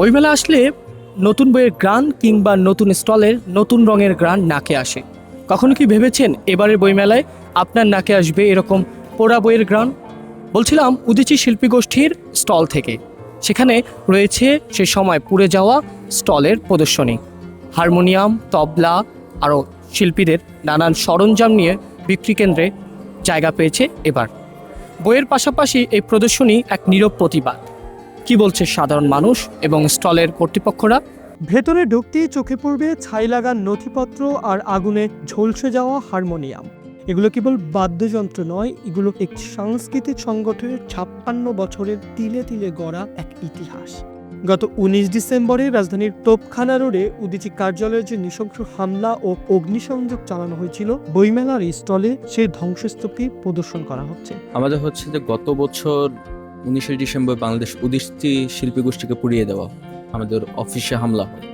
বইমেলা আসলে নতুন বইয়ের গ্রান কিংবা নতুন স্টলের নতুন রঙের গ্রান নাকে আসে। কখনো কি ভেবেছেন এবারের বইমেলায় আপনার নাকে আসবে এরকম পোড়া বইয়ের গ্রান? বলছিলাম উদীচী শিল্পী গোষ্ঠীর স্টল থেকে। সেখানে রয়েছে সে সময় পুড়ে যাওয়া স্টলের প্রদর্শনী, হারমোনিয়াম, তবলা আরও শিল্পীদের নানান সরঞ্জাম নিয়ে বিক্রি কেন্দ্রে জায়গা পেয়েছে এবার। বইয়ের পাশাপাশি এই প্রদর্শনী এক নীরব প্রতিবাদ। কি বলছে সাধারণ মানুষ এবং স্টলের কর্তৃপক্ষরা? ভেতরে ঢুকতেই চোখে পড়বে ছাই লাগান নথিপত্র আর আগুনে ঝলসে যাওয়া হারমোনিয়াম। এগুলো কেবল বাদ্যযন্ত্র নয়, এগুলো এক সাংস্কৃতিক সংগঠনের 56 বছরের তিলে তিলে গড়া এক ইতিহাস। গত 19 ডিসেম্বরে রাজধানীর তোপখানা রোডে উদীচী কার্যালয়ে যে নৃশংস হামলা ও অগ্নিসংযোগ চালানো হয়েছিল, বইমেলার এই স্টলে সেই ধ্বংসস্তূপটি প্রদর্শন করা হচ্ছে। আমাদের হচ্ছে যে গত বছর 19শে ডিসেম্বর বাংলাদেশ উদীচী শিল্পী গোষ্ঠীকে পুড়িয়ে দেওয়া, আমাদের অফিসে হামলা হয়।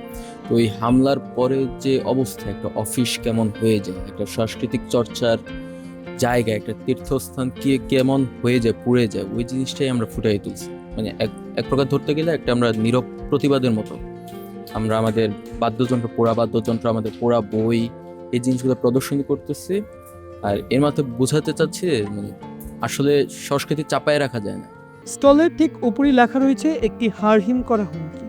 তো এই হামলার পরে যে অবস্থা, একটা অফিস কেমন হয়ে যায়, একটা সাংস্কৃতিক চর্চার জায়গা, একটা তীর্থস্থান কেমন হয়ে যায়, পুড়ে যায়, ওই জিনিসটাই আমরা ফুটাই তুলছি। মানে এক প্রকার ধরতে গেলে একটা আমরা নীরব প্রতিবাদের মতো আমরা আমাদের বাদ্যযন্ত্র, পোড়া বাদ্যযন্ত্র, আমাদের পোড়া বই, এই জিনিসগুলো প্রদর্শনী করতেছি। আর এর মাধ্যমে বোঝাতে চাচ্ছি মানে আসলে সংস্কৃতি চাপায় রাখা যায় না। স্টলের ঠিক উপরেই লেখা রয়েছে একটি হাড়হিম করা হুমকি।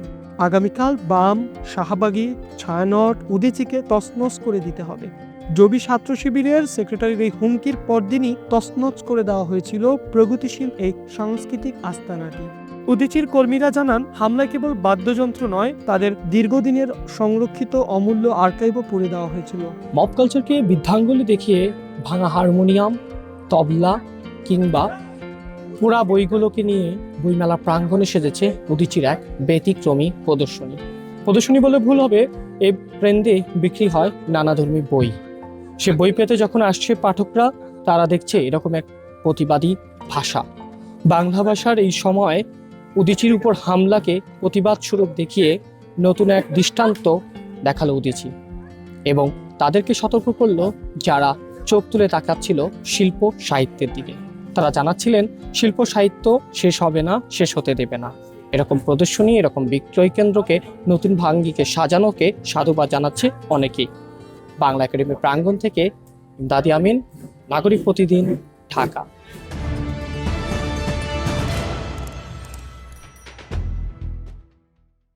আগামীকাল বাম, শাহবাগী, ছায়ানট, উদীচীকে তছনছ করে দিতে হবে। জবি ছাত্র শিবিরের সেক্রেটারির এই হুমকির পরদিনই তছনছ করে দেওয়া হয়েছিল প্রগতিশীল এই সাংস্কৃতিক আস্তানাটি। উদীচীর কর্মীরা জানান, হামলায় কেবল বাদ্যযন্ত্র নয়, তাদের দীর্ঘদিনের সংরক্ষিত অমূল্য আর্কাইভও পুড়ে দেওয়া হয়েছিল। মব কালচারকে বৃদ্ধাঙ্গুলি দেখিয়ে ভাঙা হারমোনিয়াম, তবলা কিংবা পোড়া বইগুলোকে নিয়ে বইমেলা প্রাঙ্গণে সেজেছে উদীচীর এক ব্যতিক্রমী প্রদর্শনী বলে ভুল হবে। এই ট্রেন্ডে বিক্রি হয় নানাধর্মী বই। সে বই পেতে যখন আসছে পাঠকরা, তারা দেখছে এরকম এক প্রতিবাদী ভাষা। বাংলা ভাষার এই সময় উদীচীর উপর হামলাকে প্রতিবাদ স্বরূপ দেখিয়ে নতুন এক দৃষ্টান্ত দেখালো উদীচী এবং তাদেরকে সতর্ক করলো যারা চোখ তুলে তাকাচ্ছিল শিল্প সাহিত্যের দিকে। তারা জানাচ্ছিলেন শিল্প সাহিত্য শেষ হবে না, শেষ হতে দেবে না। এরকম প্রদর্শনী, এরকম বিক্রয় কেন্দ্রকে, নতুন ভাঙ্গিকে সাজানোকে সাধুবাদ জানাচ্ছে অনেকেই। বাংলা একাডেমির প্রাঙ্গণ থেকে দাদি আমিন, নাগরিক প্রতিদিন, ঢাকা।